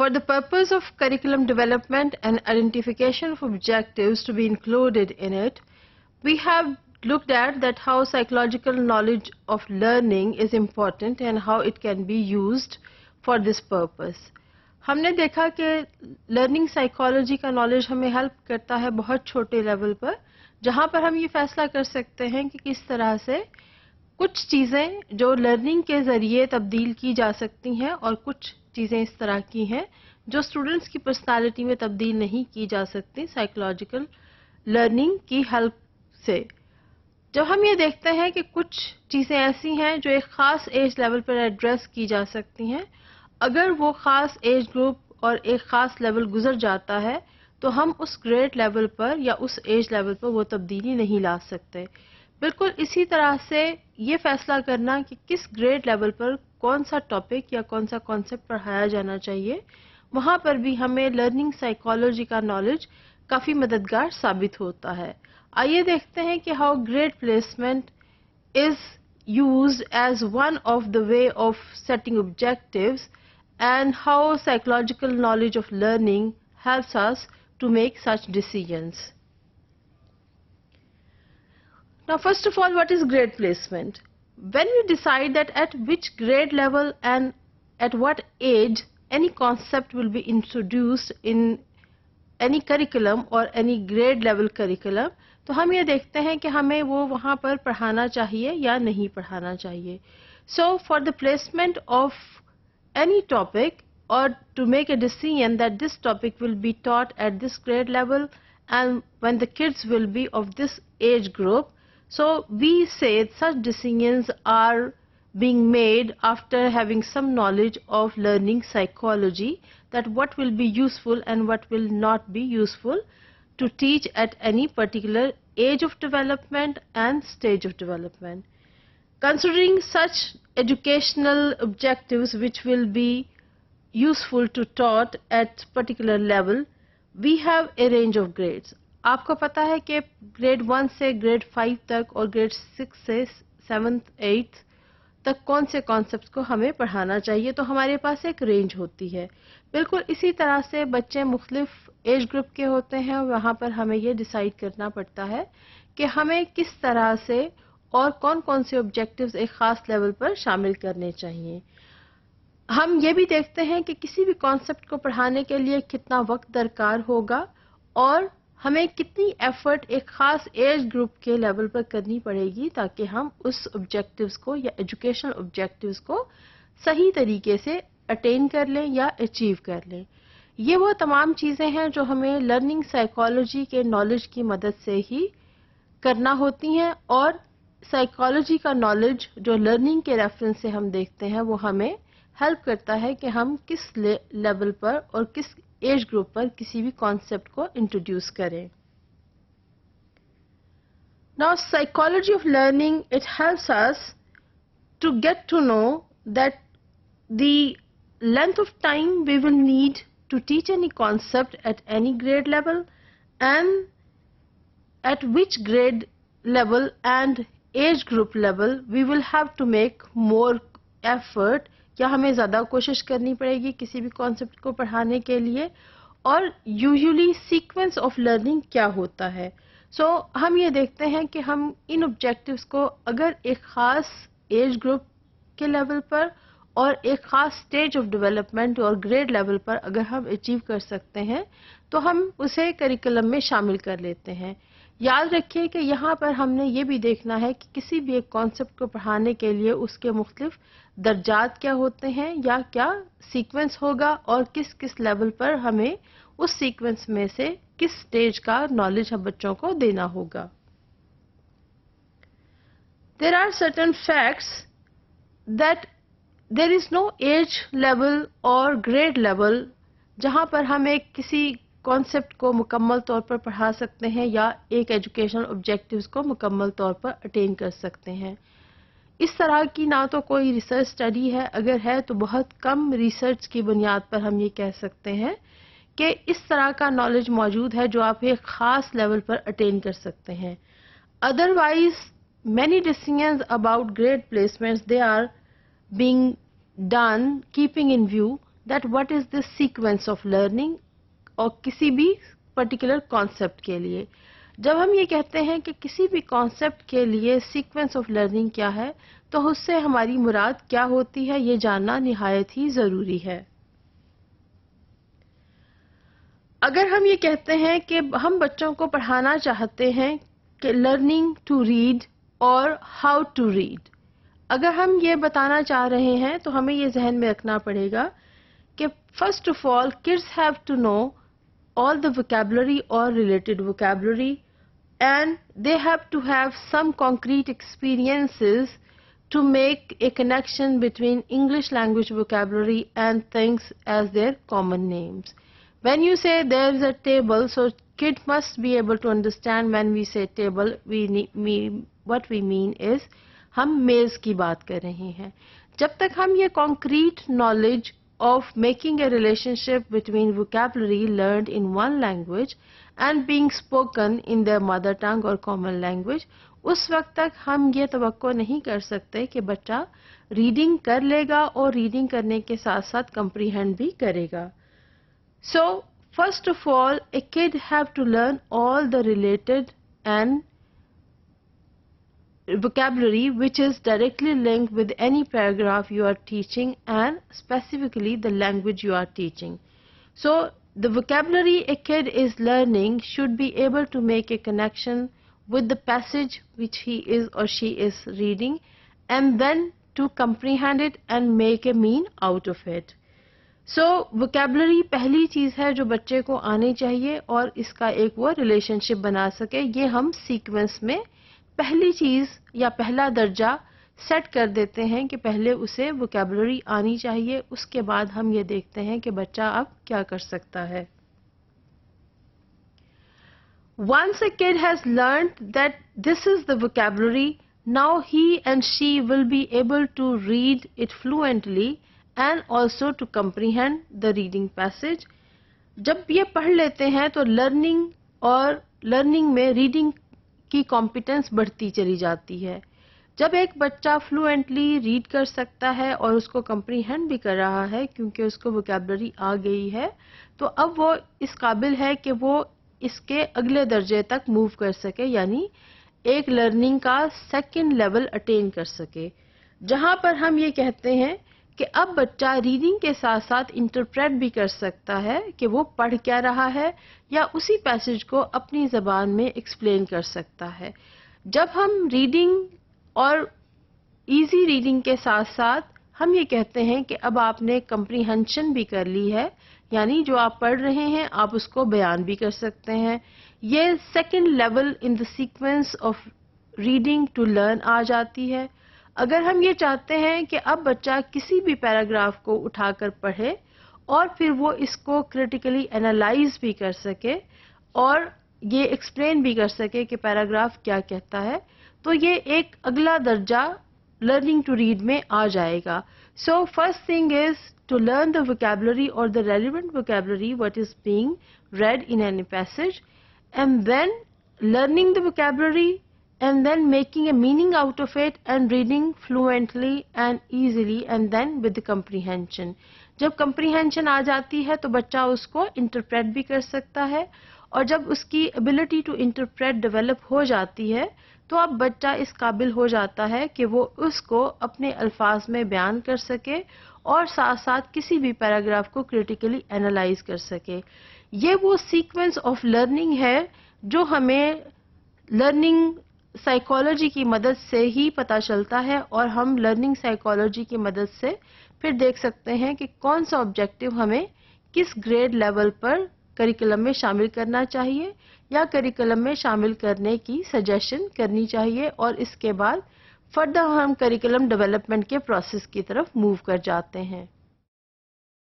For the purpose of curriculum development and identification of objectives to be included in it, we have looked at that how psychological knowledge of learning is important and how it can be used for this purpose. हमने देखा कि learning psychology का knowledge हमें help करता है बहुत छोटे level पर, जहां पर हम ये फैसला कर सकते हैं कि किस तरह से कुछ चीज़ें जो लर्निंग के ज़रिए तब्दील की जा सकती हैं और कुछ चीज़ें इस तरह की हैं जो स्टूडेंट्स की पर्सनालिटी में तब्दील नहीं की जा सकती साइकोलॉजिकल लर्निंग की हेल्प से। जब हम ये देखते हैं कि कुछ चीज़ें ऐसी हैं जो एक ख़ास एज लेवल पर एड्रेस की जा सकती हैं, अगर वो ख़ास एज ग्रुप और एक ख़ास लेवल गुजर जाता है तो हम उस ग्रेड लेवल पर या उस एज लेवल पर वो तब्दीली नहीं ला सकते। बिल्कुल इसी तरह से ये फैसला करना कि किस ग्रेड लेवल पर कौन सा टॉपिक या कौन सा कॉन्सेप्ट पढ़ाया जाना चाहिए, वहाँ पर भी हमें लर्निंग साइकोलॉजी का नॉलेज काफ़ी मददगार साबित होता है। आइए देखते हैं कि how grade placement is used as one of the way of setting objectives and how psychological knowledge of learning helps us to make such decisions. Now, first of all, what is grade placement? When we decide that at which grade level and at what age any concept will be introduced in any curriculum or any grade level curriculum, तो हम ये देखते हैं कि हमें वो वहाँ पर पढ़ाना चाहिए या नहीं पढ़ाना चाहिए. So for the placement of any topic or to make a decision that this topic will be taught at this grade level and when the kids will be of this age group, so we say such decisions are being made after having some knowledge of learning psychology, that what will be useful and what will not be useful to teach at any particular age of development and stage of development. Considering such educational objectives which will be useful to taught at particular level, we have a range of grades. आपको पता है कि grade 1 से grade 5 तक और grade 6 से 7th 8th तक कौन से कॉन्सेप्ट्स को हमें पढ़ाना चाहिए, तो हमारे पास एक रेंज होती है. बिल्कुल इसी तरह से बच्चे मुख्तलिफ एज ग्रुप के होते हैं और वहाँ पर हमें ये डिसाइड करना पड़ता है कि हमें किस तरह से और कौन कौन से ऑब्जेक्टिव्स एक ख़ास लेवल पर शामिल करने चाहिए. हम ये भी देखते हैं कि किसी भी कॉन्सेप्ट को पढ़ाने के लिए कितना वक्त दरकार होगा और हमें कितनी एफर्ट एक ख़ास एज ग्रुप के लेवल पर करनी पड़ेगी ताकि हम उस ऑब्जेक्टिव्स को या एजुकेशनल ऑब्जेक्टिव्स को सही तरीके से अटेन कर लें या अचीव कर लें. ये वो तमाम चीज़ें हैं जो हमें लर्निंग साइकोलॉजी के नॉलेज की मदद से ही करना होती हैं और साइकोलॉजी का नॉलेज जो लर्निंग के रेफरेंस से हम देखते हैं वो हमें हेल्प करता है कि हम किस लेवल पर और किस एज ग्रुप पर किसी भी कॉन्सेप्ट को इंट्रोड्यूस करें. Now psychology of learning it helps us to get to know that the length of time we will need to teach any concept at any grade level and at which grade level and age group level we will have to make more effort. क्या हमें ज़्यादा कोशिश करनी पड़ेगी किसी भी concept को पढ़ाने के लिए और यूजुअली सीक्वेंस ऑफ लर्निंग क्या होता है. सो हम ये देखते हैं कि हम इन ऑब्जेक्टिव्स को अगर एक ख़ास एज ग्रुप के लेवल पर और एक ख़ास स्टेज ऑफ डेवलपमेंट और ग्रेड लेवल पर अगर हम अचीव कर सकते हैं तो हम उसे करिकुलम में शामिल कर लेते हैं. याद रखिए कि यहाँ पर हमने ये भी देखना है कि किसी भी एक कॉन्सेप्ट को पढ़ाने के लिए उसके मुख्तलिफ दर्जात क्या होते हैं या क्या सीक्वेंस होगा और किस किस लेवल पर हमें उस सीक्वेंस में से किस स्टेज का नॉलेज हम बच्चों को देना होगा. There are certain facts that there is no age level or grade level जहाँ पर हम एक किसी कॉन्सेप्ट को मुकम्मल तौर पर पढ़ा सकते हैं या एक एजुकेशनल ऑब्जेक्टिव्स को मुकम्मल तौर पर अटेन कर सकते हैं. इस तरह की ना तो कोई रिसर्च स्टडी है, अगर है तो बहुत कम रिसर्च की बुनियाद पर हम ये कह सकते हैं कि इस तरह का नॉलेज मौजूद है जो आप एक ख़ास लेवल पर अटेन कर सकते हैं. Otherwise many decisions about grade placements they are being done keeping in view that what is the sequence of learning और किसी भी पर्टिकुलर कॉन्सेप्ट के लिए। जब हम ये कहते हैं कि किसी भी कॉन्सेप्ट के लिए सीक्वेंस ऑफ लर्निंग क्या है, तो उससे हमारी मुराद क्या होती है, ये जानना निहायत ही ज़रूरी है। अगर हम ये कहते हैं कि हम बच्चों को पढ़ाना चाहते हैं कि लर्निंग टू रीड और हाउ टू रीड, अगर हम ये बताना चाह रहे हैं तो हमें ये जहन में रखना पड़ेगा कि first of all kids have to know all the vocabulary or related vocabulary, and they have to have some concrete experiences to make a connection between English language vocabulary and things as their common names. When you say there is a table, so kid must be able to understand when we say table, what we mean is हम मेज की बात कर रहे हैं। जब तक हम ये concrete knowledge of making a relationship between vocabulary learned in one language and being spoken in their mother tongue or common language, उस वक्त तक हम ये तवक्को नहीं कर सकते कि बच्चा रीडिंग कर लेगा और रीडिंग करने के साथ साथ comprehend भी करेगा। So first of all, a kid have to learn all the related and vocabulary which is directly linked with any paragraph you are teaching and specifically the language you are teaching. So the vocabulary a kid is learning should be able to make a connection with the passage which he is or she is reading and then to comprehend it and make a mean out of it. So vocabulary पहली चीज़ है जो बच्चे को आनी चाहिए और इसका एक वो रिलेशनशिप बना सके। ये हम सीक्वेंस में पहली चीज़ या पहला दर्जा सेट कर देते हैं कि पहले उसे वोकैबुलरी आनी चाहिए, उसके बाद हम ये देखते हैं कि बच्चा अब क्या कर सकता है। Once a kid has learned that this is the vocabulary, now he and she will be able to read it fluently and also to comprehend the reading passage. जब ये पढ़ लेते हैं तो लर्निंग में रीडिंग की कॉम्पिटेंस बढ़ती चली जाती है। जब एक बच्चा फ्लुएंटली रीड कर सकता है और उसको कंप्रीहेंड भी कर रहा है क्योंकि उसको वोकैबुलरी आ गई है, तो अब वो इस काबिल है कि वो इसके अगले दर्जे तक मूव कर सके, यानी एक लर्निंग का सेकंड लेवल अटेन कर सके, जहां पर हम ये कहते हैं कि अब बच्चा रीडिंग के साथ साथ इंटरप्रेट भी कर सकता है कि वो पढ़ क्या रहा है या उसी पैसेज को अपनी ज़बान में एक्सप्लेन कर सकता है। जब हम रीडिंग और इजी रीडिंग के साथ साथ हम ये कहते हैं कि अब आपने कंप्रीहेंशन भी कर ली है, यानी जो आप पढ़ रहे हैं आप उसको बयान भी कर सकते हैं। ये second level in the sequence of reading to learn आ जाती है। अगर हम ये चाहते हैं कि अब बच्चा किसी भी पैराग्राफ को उठाकर पढ़े और फिर वो इसको क्रिटिकली एनालाइज भी कर सके और ये एक्सप्लेन भी कर सके कि पैराग्राफ क्या कहता है, तो ये एक अगला दर्जा लर्निंग टू रीड में आ जाएगा। So first thing is to learn the vocabulary और the relevant vocabulary what is being read in any passage, and then learning the vocabulary and then making a meaning out of it and reading fluently and easily and then with the comprehension. जब comprehension आ जाती है तो बच्चा उसको interpret भी कर सकता है और जब उसकी ability to interpret develop हो जाती है तो अब बच्चा इस काबिल हो जाता है कि वो उसको अपने अल्फाज में बयान कर सके और साथ साथ किसी भी पैराग्राफ को क्रिटिकली एनालाइज कर सके। ये वो सीक्वेंस ऑफ लर्निंग है जो हमें लर्निंग साइकोलॉजी की मदद से ही पता चलता है और हम लर्निंग साइकोलॉजी की मदद से फिर देख सकते हैं कि कौन सा ऑब्जेक्टिव हमें किस ग्रेड लेवल पर करिकुलम में शामिल करना चाहिए या करिकुलम में शामिल करने की सजेशन करनी चाहिए और इसके बाद फर्दर हम करिकुलम डेवलपमेंट के प्रोसेस की तरफ मूव कर जाते हैं।